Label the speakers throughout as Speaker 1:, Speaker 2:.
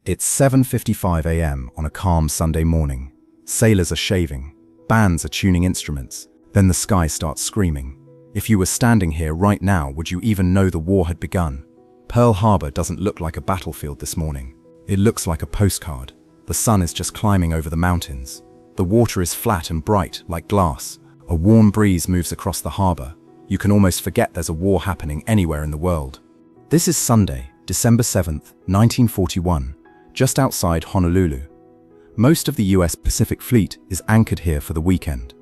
Speaker 1: It's 7:55 a.m. on a calm Sunday morning. Sailors are shaving. Bands are tuning instruments. Then the sky starts screaming. If you were standing here right now, would you even know the war had begun? Pearl Harbor doesn't look like a battlefield this morning. It looks like a postcard. The sun is just climbing over the mountains. The water is flat and bright, like glass. A warm breeze moves across the harbor. You can almost forget there's a war happening anywhere in the world. This is Sunday, December 7th, 1941, just outside Honolulu. Most of the US Pacific Fleet is anchored here for the weekend.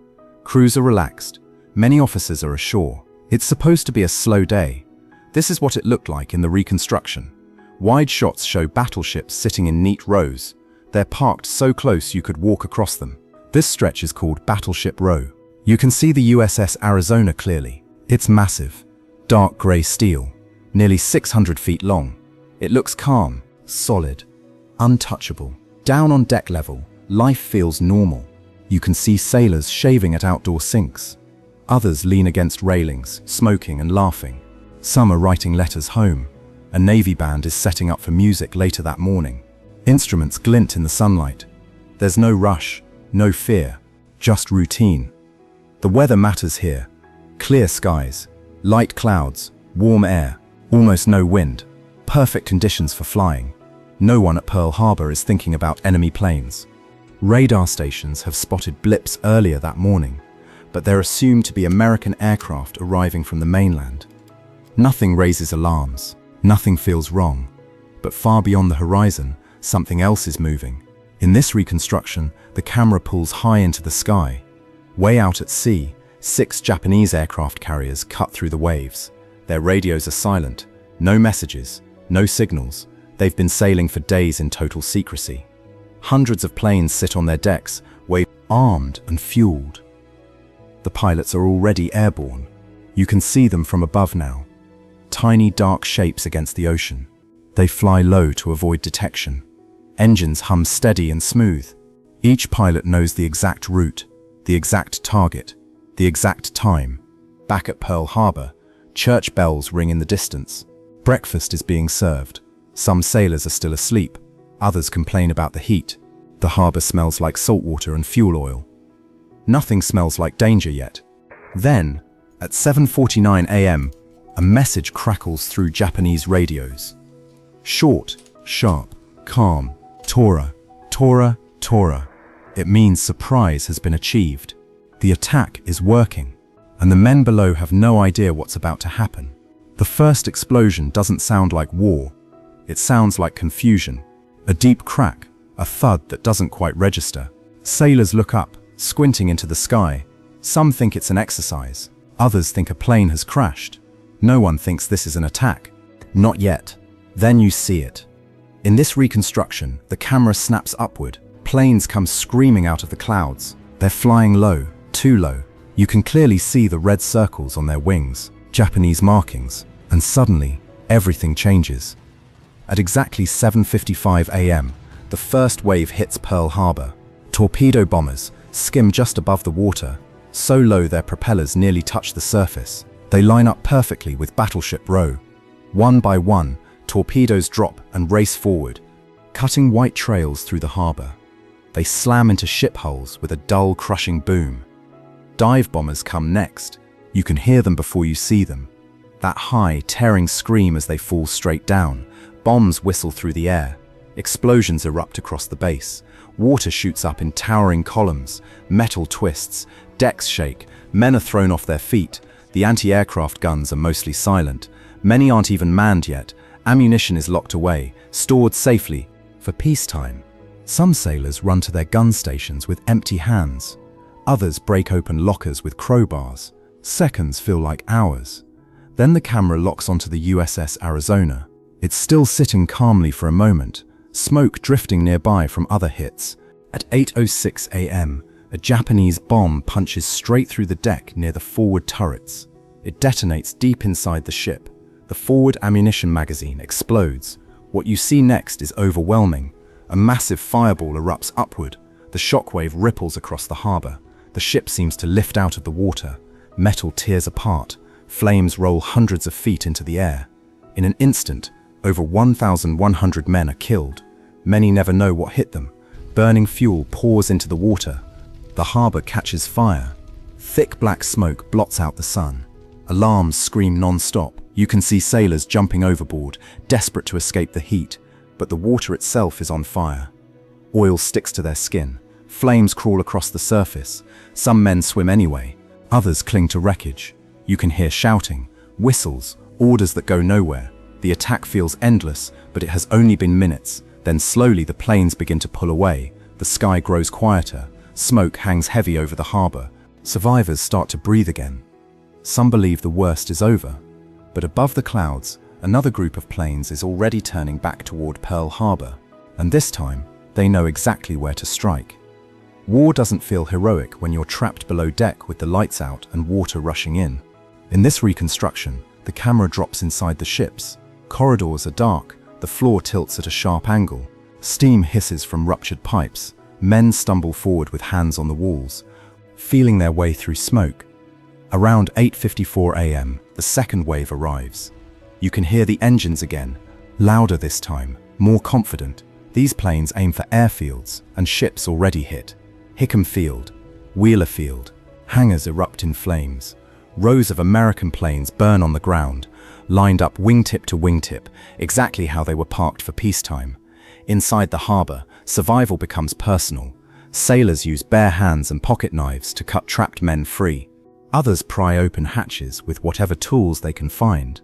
Speaker 1: Crews are relaxed. Many officers are ashore. It's supposed to be a slow day. This is what it looked like in the Reconstruction. Wide shots show battleships sitting in neat rows. They're parked so close you could walk across them. This stretch is called Battleship Row. You can see the USS Arizona clearly. It's massive, dark gray steel, nearly 600 feet long. It looks calm, solid, untouchable. Down on deck level, life feels normal. You can see sailors shaving at outdoor sinks. Others lean against railings, smoking and laughing. Some are writing letters home. A Navy band is setting up for music later that morning. Instruments glint in the sunlight. There's no rush, no fear, just routine. The weather matters here. Clear skies, light clouds, warm air, almost no wind. Perfect conditions for flying. No one at Pearl Harbor is thinking about enemy planes. Radar stations have spotted blips earlier that morning, but they're assumed to be American aircraft arriving from the mainland. Nothing raises alarms. Nothing feels wrong. But far beyond the horizon, something else is moving. In this reconstruction, the camera pulls high into the sky. Way out at sea, 6 Japanese aircraft carriers cut through the waves. Their radios are silent. No messages, no signals. They've been sailing for days in total secrecy. Hundreds of planes sit on their decks, armed and fueled. The pilots are already airborne. You can see them from above now. Tiny dark shapes against the ocean. They fly low to avoid detection. Engines hum steady and smooth. Each pilot knows the exact route, the exact target, the exact time. Back at Pearl Harbor, church bells ring in the distance. Breakfast is being served. Some sailors are still asleep. Others complain about the heat. The harbor smells like salt water and fuel oil. Nothing smells like danger yet. Then, at 7:49 a.m., a message crackles through Japanese radios. Short, sharp, calm. Tora, Tora, Tora. It means surprise has been achieved. The attack is working, and the men below have no idea what's about to happen. The first explosion doesn't sound like war. It sounds like confusion. A deep crack, a thud that doesn't quite register. Sailors look up, squinting into the sky. Some think it's an exercise. Others think a plane has crashed. No one thinks this is an attack. Not yet. Then you see it. In this reconstruction, the camera snaps upward. Planes come screaming out of the clouds. They're flying low, too low. You can clearly see the red circles on their wings, Japanese markings, and suddenly, everything changes. At exactly 7:55 a.m., the first wave hits Pearl Harbor. Torpedo bombers skim just above the water, so low their propellers nearly touch the surface. They line up perfectly with Battleship Row. One by one, torpedoes drop and race forward, cutting white trails through the harbor. They slam into ship hulls with a dull, crushing boom. Dive bombers come next. You can hear them before you see them. That high, tearing scream as they fall straight down. Bombs whistle through the air. Explosions erupt across the base. Water shoots up in towering columns. Metal twists. Decks shake. Men are thrown off their feet. The anti-aircraft guns are mostly silent. Many aren't even manned yet. Ammunition is locked away, stored safely for peacetime. Some sailors run to their gun stations with empty hands. Others break open lockers with crowbars. Seconds feel like hours. Then the camera locks onto the USS Arizona. It's still sitting calmly for a moment, smoke drifting nearby from other hits. At 8:06 a.m., a Japanese bomb punches straight through the deck near the forward turrets. It detonates deep inside the ship. The forward ammunition magazine explodes. What you see next is overwhelming. A massive fireball erupts upward. The shockwave ripples across the harbor. The ship seems to lift out of the water. Metal tears apart. Flames roll hundreds of feet into the air. In an instant, over 1,100 men are killed. Many never know what hit them. Burning fuel pours into the water. The harbor catches fire. Thick black smoke blots out the sun. Alarms scream non-stop. You can see sailors jumping overboard, desperate to escape the heat, but the water itself is on fire. Oil sticks to their skin. Flames crawl across the surface. Some men swim anyway. Others cling to wreckage. You can hear shouting, whistles, orders that go nowhere. The attack feels endless, but it has only been minutes. Then slowly the planes begin to pull away. The sky grows quieter. Smoke hangs heavy over the harbor. Survivors start to breathe again. Some believe the worst is over. But above the clouds, another group of planes is already turning back toward Pearl Harbor. And this time, they know exactly where to strike. War doesn't feel heroic when you're trapped below deck with the lights out and water rushing in. In this reconstruction, the camera drops inside the ships. Corridors are dark. The floor tilts at a sharp angle. Steam hisses from ruptured pipes. Men stumble forward with hands on the walls, feeling their way through smoke. Around 8:54 a.m., the second wave arrives. You can hear the engines again, louder this time, more confident. These planes aim for airfields and ships already hit. Hickam Field, Wheeler Field, hangars erupt in flames. Rows of American planes burn on the ground, lined up wingtip to wingtip, exactly how they were parked for peacetime. Inside the harbor, survival becomes personal. Sailors use bare hands and pocket knives to cut trapped men free. Others pry open hatches with whatever tools they can find.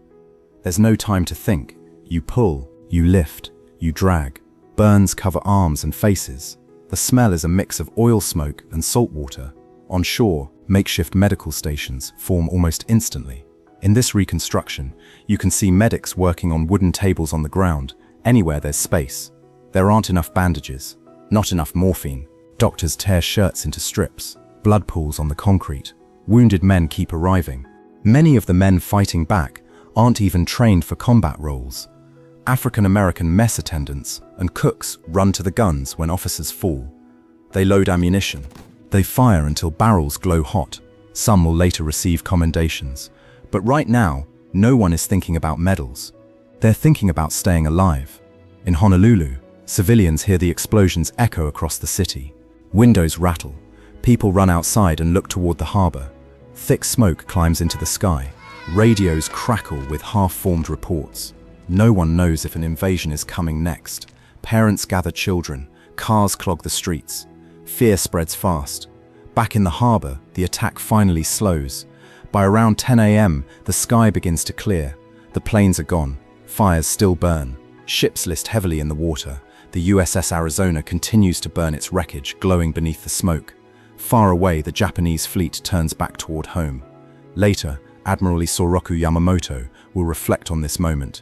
Speaker 1: There's no time to think. You pull, you lift, you drag. Burns cover arms and faces. The smell is a mix of oil smoke and salt water. On shore, makeshift medical stations form almost instantly. In this reconstruction, you can see medics working on wooden tables on the ground, anywhere there's space. There aren't enough bandages, not enough morphine. Doctors tear shirts into strips. Blood pools on the concrete. Wounded men keep arriving. Many of the men fighting back aren't even trained for combat roles. African-American mess attendants and cooks run to the guns when officers fall. They load ammunition. They fire until barrels glow hot. Some will later receive commendations. But right now, no one is thinking about medals. They're thinking about staying alive. In Honolulu, civilians hear the explosions echo across the city. Windows rattle. People run outside and look toward the harbor. Thick smoke climbs into the sky. Radios crackle with half-formed reports. No one knows if an invasion is coming next. Parents gather children. Cars clog the streets. Fear spreads fast. Back in the harbor, the attack finally slows. By around 10 a.m., the sky begins to clear. The planes are gone. Fires still burn. Ships list heavily in the water. The USS Arizona continues to burn its wreckage, glowing beneath the smoke. Far away, the Japanese fleet turns back toward home. Later, Admiral Isoroku Yamamoto will reflect on this moment.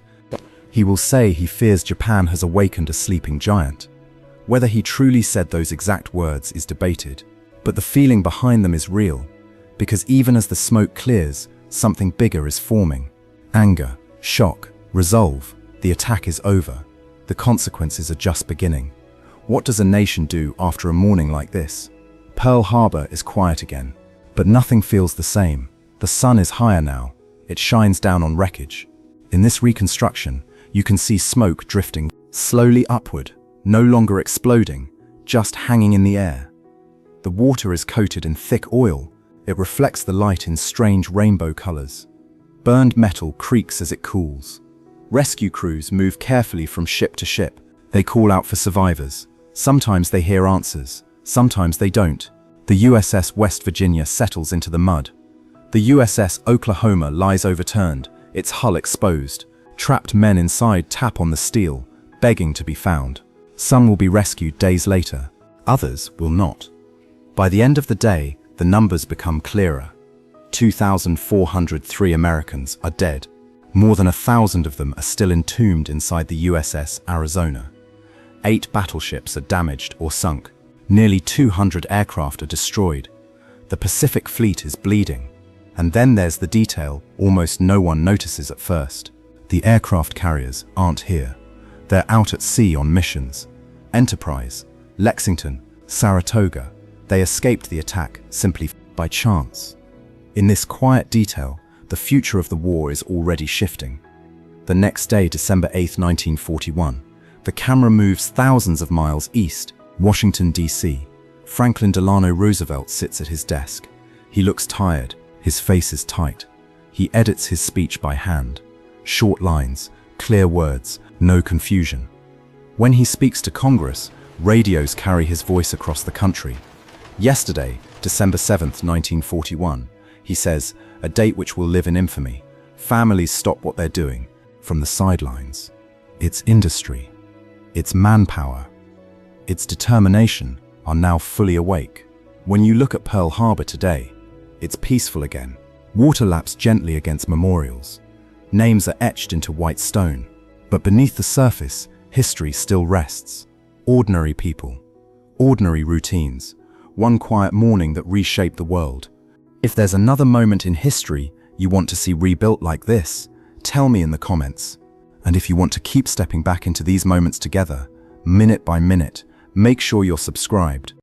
Speaker 1: He will say he fears Japan has awakened a sleeping giant. Whether he truly said those exact words is debated, but the feeling behind them is real, because even as the smoke clears, something bigger is forming. Anger, shock, resolve. The attack is over. The consequences are just beginning. What does a nation do after a morning like this? Pearl Harbor is quiet again, but nothing feels the same. The sun is higher now. It shines down on wreckage. In this reconstruction, you can see smoke drifting slowly upward, no longer exploding, just hanging in the air. The water is coated in thick oil. It reflects the light in strange rainbow colors. Burned metal creaks as it cools. Rescue crews move carefully from ship to ship. They call out for survivors. Sometimes they hear answers. Sometimes they don't. The USS West Virginia settles into the mud. The USS Oklahoma lies overturned, its hull exposed. Trapped men inside tap on the steel, begging to be found. Some will be rescued days later. Others will not. By the end of the day, the numbers become clearer. 2,403 Americans are dead. More than 1,000 of them are still entombed inside the USS Arizona. 8 battleships are damaged or sunk. Nearly 200 aircraft are destroyed. The Pacific Fleet is bleeding. And then there's the detail almost no one notices at first. The aircraft carriers aren't here. They're out at sea on missions. Enterprise, Lexington, Saratoga. They escaped the attack simply by chance. In this quiet detail, the future of the war is already shifting. The next day, December 8, 1941, The camera moves thousands of miles east, Washington, D.C. Franklin Delano Roosevelt sits at his desk. He looks tired, his face is tight. He edits his speech by hand. Short lines, clear words, no confusion. When he speaks to Congress, radios carry his voice across the country. Yesterday, December 7th, 1941, he says, a date which will live in infamy. Families stop what they're doing, from the sidelines. Its industry, its manpower, its determination are now fully awake. When you look at Pearl Harbor today, it's peaceful again. Water laps gently against memorials. Names are etched into white stone. But beneath the surface, history still rests. Ordinary people, ordinary routines, one quiet morning that reshaped the world. If there's another moment in history you want to see rebuilt like this, tell me in the comments. And if you want to keep stepping back into these moments together, minute by minute, make sure you're subscribed.